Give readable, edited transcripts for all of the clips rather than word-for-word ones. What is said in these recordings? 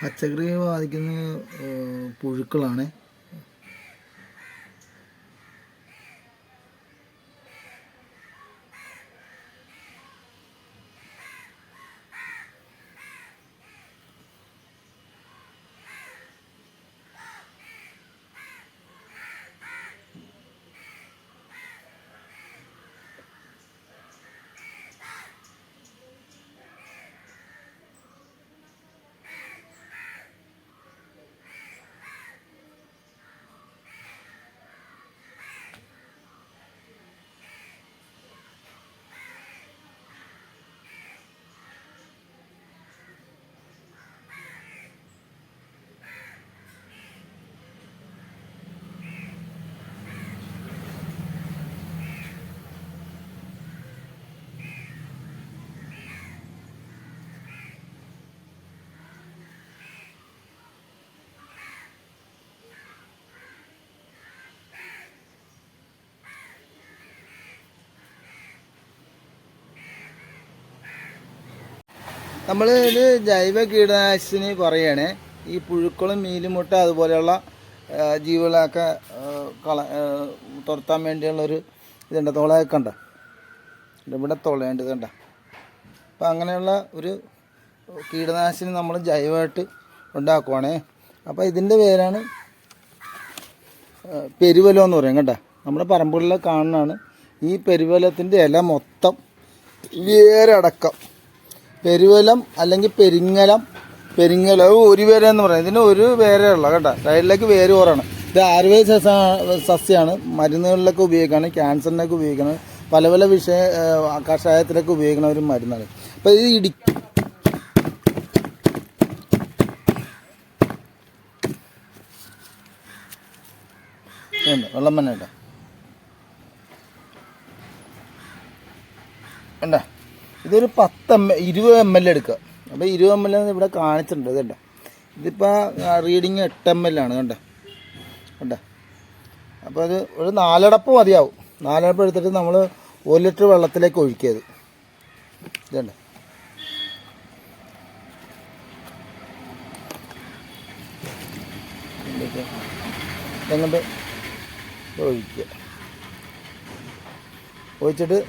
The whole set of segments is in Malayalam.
പച്ചക്കറിയെ ബാധിക്കുന്ന പുഴുക്കളാണ്. നമ്മൾ ഇത് ജൈവ കീടനാശിനി പറയുകയാണ്. ഈ പുഴുക്കളും മീലുമുട്ട അതുപോലെയുള്ള ജീവികളൊക്കെ തുരത്താൻ വേണ്ടിയുള്ളൊരു ഇതുണ്ട്. തുളയൊക്കെ ഉണ്ടോ, ഇവിടെ തുളയുണ്ട് കണ്ട. അപ്പം അങ്ങനെയുള്ള ഒരു കീടനാശിനി നമ്മൾ ജൈവമായിട്ട് ഉണ്ടാക്കുവാണേ. അപ്പോൾ ഇതിൻ്റെ പേരാണ് പെരുവലം എന്ന് പറയും കേട്ടോ. നമ്മുടെ പറമ്പുകളിൽ കാണുന്നതാണ്. ഈ പെരുവലത്തിൻ്റെ ഇല മൊത്തം വേരടക്കം പെരുവലം അല്ലെങ്കിൽ പെരിങ്ങലം ഒരു വേര എന്ന് പറയുന്നത്. ഇതിന് ഒരു വേരേ ഉള്ള കേട്ടോ, സൈഡിലേക്ക് വേര് കുറവാണ്. ഇത് ആയുർവേദ സസ്യമാണ്. മരുന്നുകളിലൊക്കെ ഉപയോഗിക്കുകയാണ്, ക്യാൻസറിനൊക്കെ ഉപയോഗിക്കുന്നത്, പല പല കഷായത്തിലൊക്കെ ഉപയോഗിക്കുന്ന ഒരു മരുന്നാണ്. അപ്പോൾ ഇത് വെള്ളം തന്നെ കേട്ടോ വേണ്ട. ഇതൊരു 20 ml എടുക്കുക. അപ്പോൾ 20 ml ഇവിടെ കാണിച്ചിട്ടുണ്ട്. ഇതുണ്ട്, ഇതിപ്പോൾ റീഡിങ് 8 ml ആണ് കണ്ട. അപ്പോൾ അത് ഒരു 4 അടപ്പ് മതിയാവും. 4 അടപ്പ് എടുത്തിട്ട് നമ്മൾ 1 ലിറ്റർ വെള്ളത്തിലേക്ക് ഒഴിക്കിയത്. ഇതുണ്ട്, ഇതങ്ങോട്ട് ഒഴിക്കുക. ഒഴിച്ചിട്ട്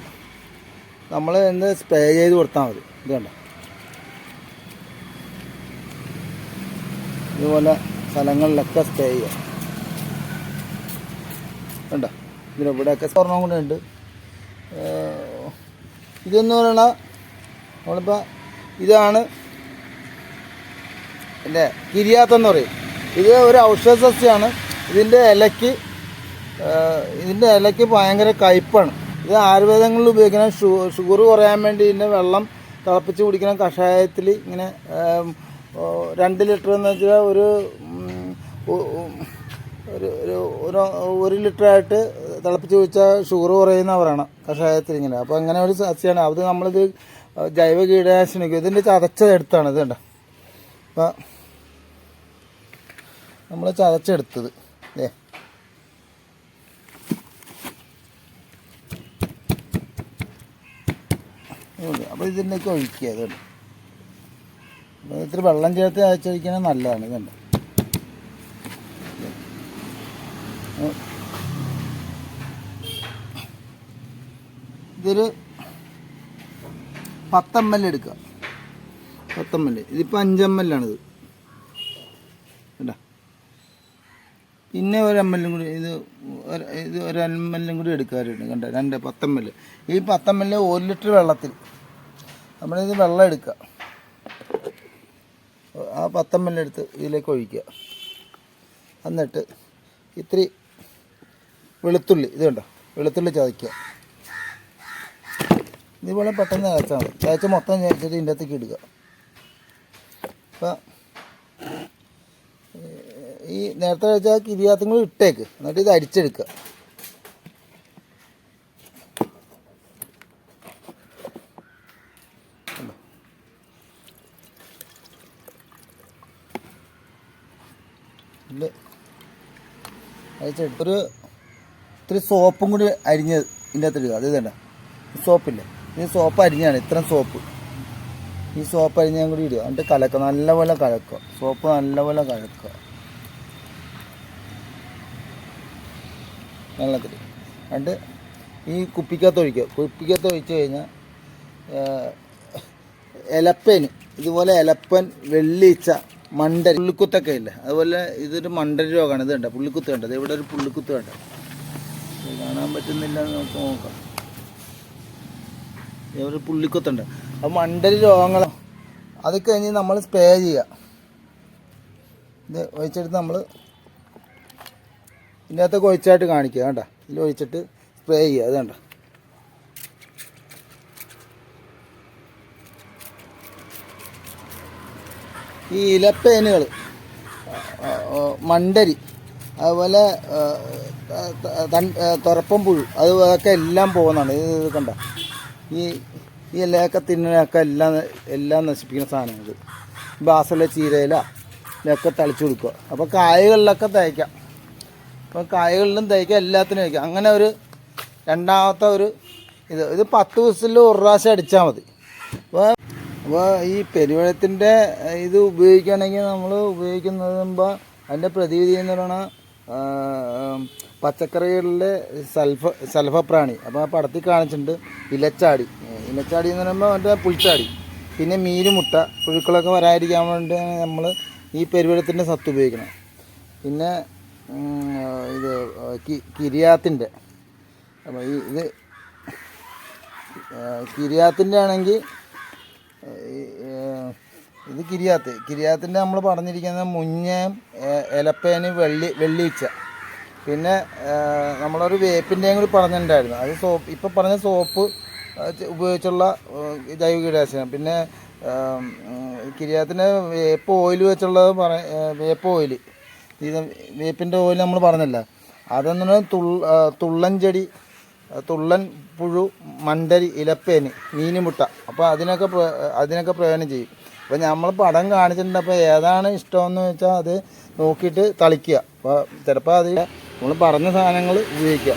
നമ്മൾ എന്ത് സ്പ്രേ ചെയ്ത് കൊടുത്താൽ മതി. ഇത് കണ്ട, ഇതുപോലെ സ്ഥലങ്ങളിലൊക്കെ സ്പ്രേ ചെയ്യുക. കണ്ട, ഇതിലിവിടെയൊക്കെ സ്വർണ്ണം കൂടെ ഉണ്ട്. ഇതെന്ന് പറയണ നമ്മളിപ്പോൾ ഇതാണ് എൻ്റെ കിരിയാത്തെന്ന് പറയും. ഇത് ഒരു ഔഷധ സസ്യമാണ്. ഇതിൻ്റെ ഇലയ്ക്ക് ഭയങ്കര കയ്പ്പാണ്. ഇത് ആയുർവേദങ്ങളിൽ ഉപയോഗിക്കണം. ഷുഗർ കുറയാൻ വേണ്ടി ഇതിൻ്റെ വെള്ളം തിളപ്പിച്ച് കുടിക്കണം. കഷായത്തിൽ ഇങ്ങനെ 2 ലിറ്റർ എന്ന് വെച്ചാൽ ഒരു ലിറ്ററായിട്ട് തിളപ്പിച്ച് കുടിച്ചാൽ ഷുഗർ കുറയുന്ന പറയണം കഷായത്തിൽ ഇങ്ങനെ. അപ്പോൾ അങ്ങനെ ഒരു സസ്യമാണ് അത്. നമ്മളിത് ജൈവ കീടനാശിനിക്കും ഇതിൻ്റെ ചതച്ചെടുത്താണ്. ഇത് കണ്ട, അപ്പോൾ നമ്മൾ ചതച്ചെടുത്തത് അപ്പോൾ ഇതിൻ്റെയൊക്കെ ഒഴിക്കുക. ഇതുണ്ട്, ഇത്തിരി വെള്ളം ചേർത്ത് അയച്ചൊഴിക്കുന്നത് നല്ലതാണ്. ഇതുണ്ട്, ഇതൊരു 10 ml എടുക്കുക. 10 ml. ഇതിപ്പോൾ 5 ml ആണിത് കേട്ടോ. പിന്നെ 1 ml കൂടി ഇത് 1 ml കൂടി എടുക്കാറുണ്ട് കണ്ട. 10 ml. ഈ 10 ml 1 ലിറ്റർ വെള്ളത്തിൽ നമ്മളിത് വെള്ളം എടുക്കുക. ആ 10 ml എടുത്ത് ഇതിലേക്ക് ഒഴിക്കുക. എന്നിട്ട് ഇത്തിരി വെളുത്തുള്ളി, ഇത് കണ്ടോ, വെളുത്തുള്ളി ചതയ്ക്കുക. ഇതുപോലെ പെട്ടെന്ന് ചതച്ചാൽ മതി. ചതച്ച് മൊത്തം ചതച്ചിട്ട് ഇതിൻ്റെ അകത്തേക്ക് ഇടുക. അപ്പം ഈ നേരത്തെ കഴിച്ചാൽ കിരിയാത്തും കൂടി ഇട്ടേക്ക്. എന്നിട്ട് ഇത് അരിച്ചെടുക്കുക. അരിച്ചെടുത്തൊരു ഇത്തിരി സോപ്പും കൂടി അരിഞ്ഞത് ഇതിൻ്റെ അകത്ത് ഇടുക. അത് തന്നെ സോപ്പില്ലേ, ഇത് സോപ്പ് അരിഞ്ഞാണ്. ഇത്രയും സോപ്പ് ഈ സോപ്പ് അരിഞ്ഞാൽ കൂടി ഇടുക. എന്നിട്ട് കലക്കുക, നല്ലപോലെ കലക്കുക. സോപ്പ് നല്ലപോലെ കലക്കുക വെള്ളത്തിൽ. എന്നിട്ട് ഈ കുപ്പിക്കകത്ത് ഒഴിക്കുക. കുപ്പിക്കകത്ത് ഒഴിച്ച് കഴിഞ്ഞാൽ എലപ്പേന് ഇതുപോലെ എലപ്പൻ, വെള്ളീച്ച, മണ്ടരി, പുള്ളിക്കുത്തൊക്കെ ഇല്ലേ, അതുപോലെ ഇതൊരു മണ്ടരി രോഗമാണ്. ഇത് കണ്ട പുള്ളിക്കുത്ത് കണ്ടത്, ഇവിടെ ഒരു പുള്ളിക്കുത്ത് കണ്ട, കാണാൻ പറ്റുന്നില്ല എന്ന് നമുക്ക് നോക്കാം. ഇവിടെ പുള്ളിക്കുത്തുണ്ട്. അപ്പോൾ മണ്ടരി രോഗങ്ങൾ അത് കഴിഞ്ഞ് നമ്മൾ സ്പ്രേ ചെയ്യുക. ഇത് ഒഴിച്ചെടുത്ത് നമ്മൾ ഇതിൻ്റെ അകത്തൊക്കെ ഒഴിച്ചായിട്ട് കാണിക്കുക. വേണ്ട, ഇതിൽ ഒഴിച്ചിട്ട് സ്പ്രേ ചെയ്യുക. അത് കണ്ട ഈ ഇലപ്പേനുകൾ, മണ്ടരി, അതുപോലെ തുറപ്പം പുഴു, അതൊക്കെ എല്ലാം പോകുന്നതാണ്. ഇത് കണ്ട ഈ ഇലയൊക്കെ തിന്നൊക്കെ എല്ലാം നശിപ്പിക്കുന്ന സാധനങ്ങൾ. ബാസല ചീരയില ഇതൊക്കെ തളിച്ചു കൊടുക്കുക. അപ്പോൾ കായകളിലൊക്കെ തേക്കാം. അപ്പോൾ കായകളിലും തേക്കാം, എല്ലാത്തിനും തേക്കാം. അങ്ങനെ ഒരു രണ്ടാമത്തെ ഒരു ഇത് 10 ദിവസത്തിൽ ഒരു പ്രാവശ്യം അടിച്ചാൽ മതി. അപ്പോൾ ഈ പെരുവെള്ളത്തിൻ്റെ ഇത് ഉപയോഗിക്കുകയാണെങ്കിൽ നമ്മൾ ഉപയോഗിക്കുന്നത് അതിൻ്റെ പ്രതിവിധി എന്ന് പറയുന്നത് പച്ചക്കറികളിലെ സൽഫപ്രാണി. അപ്പോൾ ആ പടത്തിൽ കാണിച്ചിട്ടുണ്ട്. ഇലച്ചാടി എന്ന് പറയുമ്പോൾ മറ്റേ പുൽച്ചാടി. പിന്നെ മീനുമുട്ട, പുഴുക്കളൊക്കെ വരാതിരിക്കാൻ വേണ്ടി നമ്മൾ ഈ പെരുവെള്ളത്തിൻ്റെ സത്ത് ഉപയോഗിക്കണം. പിന്നെ ഇത് കിരിയാത്തിൻ്റെ, അപ്പോൾ ഇത് കിരിയാത്തിൻ്റെ ആണെങ്കിൽ ഇത് കിരിയാത്തിൻ്റെ നമ്മൾ പറഞ്ഞിരിക്കുന്നത് മുഞ്ഞയും എലപ്പേന്, വെള്ളീച്ച, പിന്നെ നമ്മളൊരു വേപ്പിൻ്റെയും കൂടി പറഞ്ഞിട്ടുണ്ടായിരുന്നു. അത് സോപ്പ്, ഇപ്പം പറഞ്ഞ സോപ്പ് ഉപയോഗിച്ചുള്ള ജൈവ കീടനാശിനി. പിന്നെ കിരിയാത്തിൻ്റെ വേപ്പ് ഓയിൽ വെച്ചുള്ളത് വേപ്പ് ഓയിൽ, ഇത് വേപ്പിൻ്റെ ഓയിൽ നമ്മൾ പറഞ്ഞില്ല. അതെന്ന് തുള്ളൻചെടി, തുള്ളൻ പുഴു, മണ്ടരി, ഇലപ്പേന്, മീനുമുട്ട. അപ്പോൾ അതിനൊക്കെ പ്രയോജനം ചെയ്യും. അപ്പോൾ നമ്മൾ പടം കാണിച്ചിട്ടുണ്ട്. അപ്പോൾ ഏതാണ് ഇഷ്ടമെന്ന് വെച്ചാൽ അത് നോക്കിയിട്ട് തളിക്കുക. അപ്പോൾ ചിലപ്പോൾ അത് നമ്മൾ പറഞ്ഞ സാധനങ്ങൾ ഉപയോഗിക്കുക.